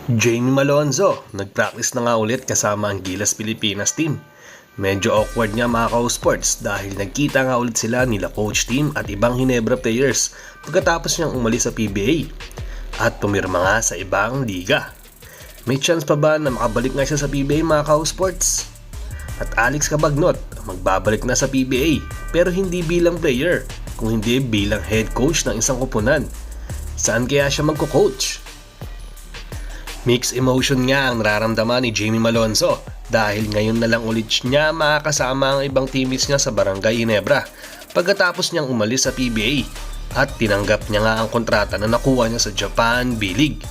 Jamie Malonzo, nag-practice na nga ulit kasama ang Gilas Pilipinas team. Medyo awkward nga mga ka-sports dahil nagkita nga ulit sila nila coach team at ibang Hinebra players pagkatapos niyang umalis sa PBA at pumirma nga sa ibang liga. May chance pa ba na makabalik nga siya sa PBA mga ka-sports? At Alex Cabagnot, magbabalik na sa PBA pero hindi bilang player, kung hindi bilang head coach ng isang koponan. Saan kaya siya magko-coach? Mixed emotion nga ang nararamdaman ni Jamie Malonzo dahil ngayon na lang ulit niya makakasama ang ibang teammates niya sa Barangay Ginebra pagkatapos niyang umalis sa PBA at tinanggap niya nga ang kontrata na nakuha niya sa Japan B-League.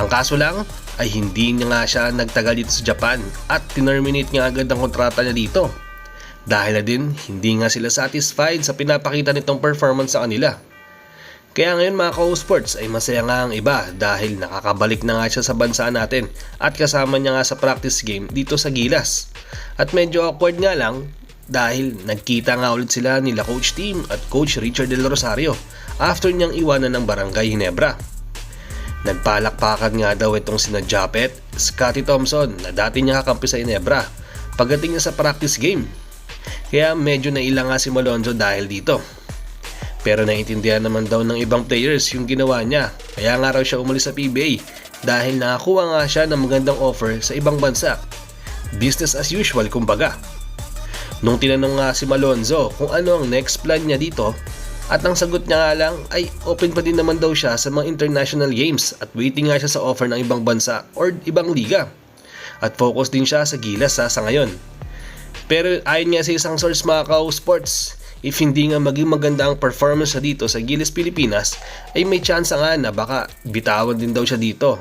Ang kaso lang ay hindi niya nga siya nagtagal dito sa Japan at tinerminate niya agad ang kontrata niya dito. Dahil na din hindi nga sila satisfied sa pinapakita nitong performance sa kanila. Kaya ngayon mga ka-sports ay masaya nga ang iba dahil nakakabalik na nga siya sa bansa natin at kasama niya nga sa practice game dito sa Gilas. At medyo awkward nga lang dahil nagkita nga ulit sila nila coach team at coach Richard Del Rosario after niyang iwanan ng Barangay Ginebra. Nagpalakpakan nga daw itong sina Japet, Scotty Thompson na dati niya kakampi sa Ginebra pagdating niya sa practice game. Kaya medyo nailang nga si Malonzo dahil dito. Pero naiintindihan naman daw ng ibang players yung ginawa niya. Kaya nga raw siya umalis sa PBA dahil nakakuha nga siya ng magandang offer sa ibang bansa. Business as usual kumbaga. Nung tinanong nga si Malonzo kung ano ang next plan niya dito, at ang sagot niya nga lang ay open pa din naman daw siya sa mga international games at waiting nga siya sa offer ng ibang bansa or ibang liga. At focus din siya sa Gilas sa ngayon. Pero ayon nga sa isang source mga ka-sports, if hindi nga maging maganda ang performance siya dito sa Gilas Pilipinas, ay may chance nga na baka bitawan din daw siya dito.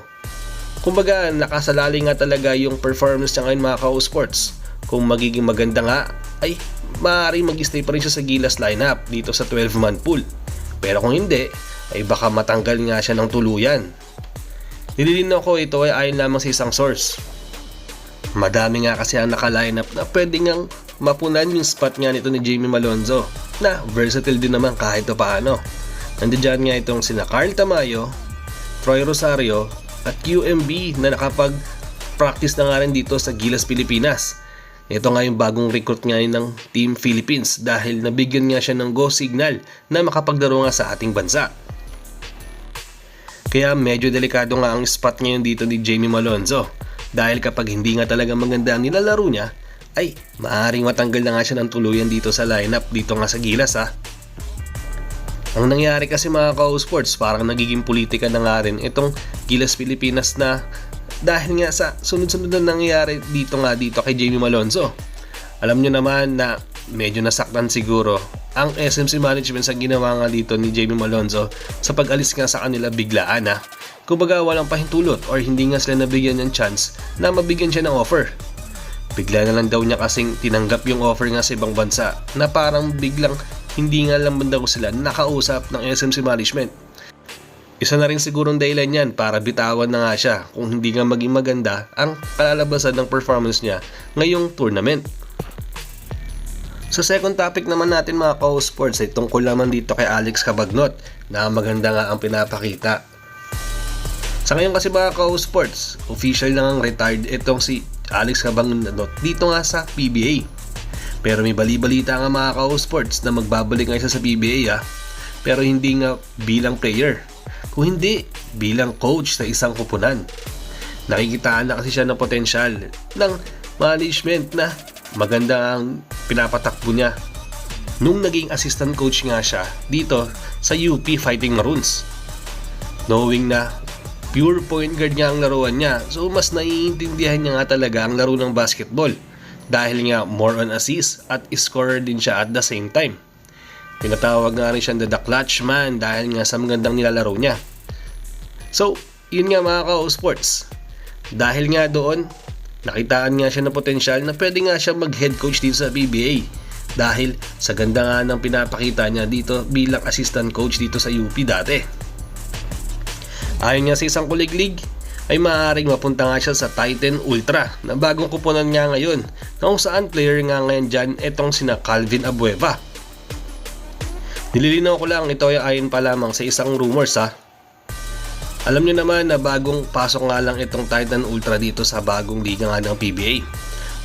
Kumbaga nakasalalay nga talaga yung performance niya ngayon mga ka-sports. Kung magiging maganda nga, ay maaaring mag-stay pa rin siya sa Gilas lineup dito sa 12-man pool. Pero kung hindi, ay baka matanggal nga siya ng tuluyan. Nililinaw ko ito ay ayon lamang sa isang source. Madami nga kasi ang naka-lineup na pwede ngang mapunan yung spot nga nito ni Jamie Malonzo na versatile din naman kahit paano. Nandiyan nga itong sina Carl Tamayo, Troy Rosario at QMB na nakapag-practice na nga rin dito sa Gilas Pilipinas. Ito nga yung bagong recruit nga ng Team Philippines dahil nabigyan nga siya ng go signal na makapaglaro nga sa ating bansa. Kaya medyo delikado nga ang spot ngayon dito ni Jamie Malonzo dahil kapag hindi nga talaga maganda ang nilalaro niya, ay maaaring matanggal na nga siya ng tuluyan dito sa lineup dito nga sa Gilas ha. Ang nangyari kasi mga ka-sports, parang nagiging politika na nga rin itong Gilas Pilipinas na dahil nga sa sunod-sunod na nangyayari dito kay Jamie Malonzo. Alam nyo naman na medyo nasaktan siguro ang SMC management sa ginawa nga dito ni Jamie Malonzo sa pag-alis nga sa kanila biglaan ha. Kumbaga walang pahintulot or hindi nga sila nabigyan ng chance na mabigyan siya ng offer. Bigla na lang daw niya kasing tinanggap yung offer nga sa ibang bansa na parang biglang hindi nga lang daw sila nakausap ng SMC management. Isa na rin sigurong dahilan yan para bitawan na nga siya kung hindi nga maging maganda ang kalalabasan ng performance niya ngayong tournament. Sa second topic naman natin mga ka-sports ay tungkol naman dito kay Alex Cabagnot na maganda nga ang pinapakita. Sa ngayon kasi mga ka-sports, official na nga retired itong si Alex Cabagnot dito nga sa PBA. Pero may bali-balita nga mga ka-sports na magbabalik nga siya sa PBA ha. Pero hindi nga bilang player, kung hindi bilang coach sa isang koponan. Nakikitaan na kasi siya ng potensyal ng management na maganda ang pinapatakbo niya nung naging assistant coach nga siya dito sa UP Fighting Maroons. Knowing na pure point guard nga ang laruan niya, so mas naiintindihan niya nga talaga ang laro ng basketball dahil nga more on assist at scorer din siya at the same time. Pinatawag nga rin siya the clutch man dahil nga sa magandang nilalaro niya. So, yun nga mga ka-sports. Dahil nga doon, nakitaan nga siya ng potensyal na pwede nga siya mag-head coach dito sa PBA dahil sa ganda nga ng pinapakita niya dito bilang assistant coach dito sa UP dati. Ayon nga sa isang kuliglig, ay maaaring mapunta nga siya sa Titan Ultra na bagong kupunan nga ngayon na kung saan player nga ngayon dyan itong sina Calvin Abueva. Nililinaw ko lang ito ay ayon pa lamang sa isang rumors ha. Alam nyo naman na bagong pasok nga lang itong Titan Ultra dito sa bagong liga nga ng PBA.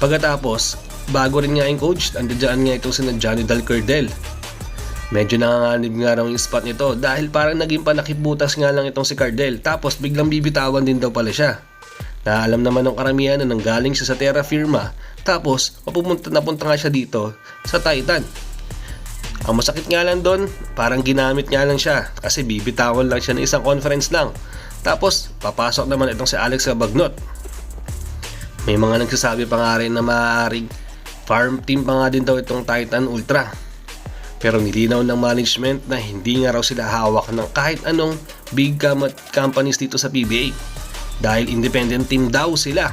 Pagkatapos, bago rin nga yung coach, andyan nga itong sina Johnny Del Cordel. Medyo nanganganib nga raw yung spot nito dahil parang naging panakibutas nga lang itong si Cardell, tapos biglang bibitawan din daw pala siya. Na alam naman ng karamihan na nanggaling siya sa Terra Firma, tapos napunta nga siya dito sa Titan. Ang masakit nga lang doon, parang ginamit nga lang siya kasi bibitawan lang siya ng isang conference lang. Tapos papasok naman itong si Alex Cabagnot. May mga nagsasabi pa nga rin na maaaring farm team pa nga din daw itong Titan Ultra. Pero nilinaw ng management na hindi nga raw sila hawak ng kahit anong big companies dito sa PBA. Dahil independent team daw sila.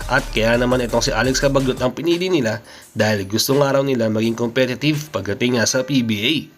At kaya naman itong si Alex Cabagnot ang pinili nila dahil gusto nga raw nila maging competitive pagdating nga sa PBA.